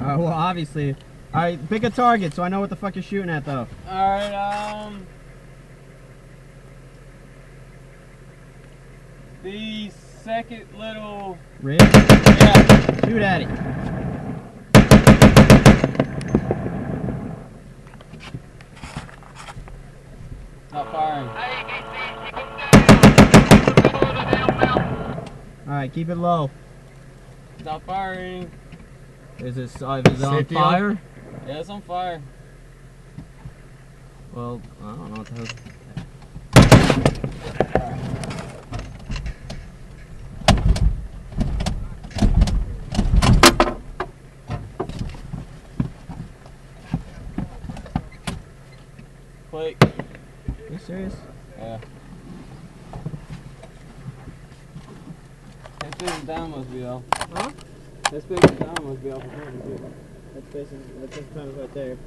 Well, obviously. Alright, pick a target so I know what the fuck you're shooting at, though. Alright, the second little... Rib? Yeah. Shoot at it. Not firing. Alright, keep it low. Stop firing. Is it on fire? Yeah, it's on fire. Well, I don't know what the hell. Click. Are you serious? Yeah. That big down must be off. Huh? That big down must be off. That's basically, that's just kind of right there.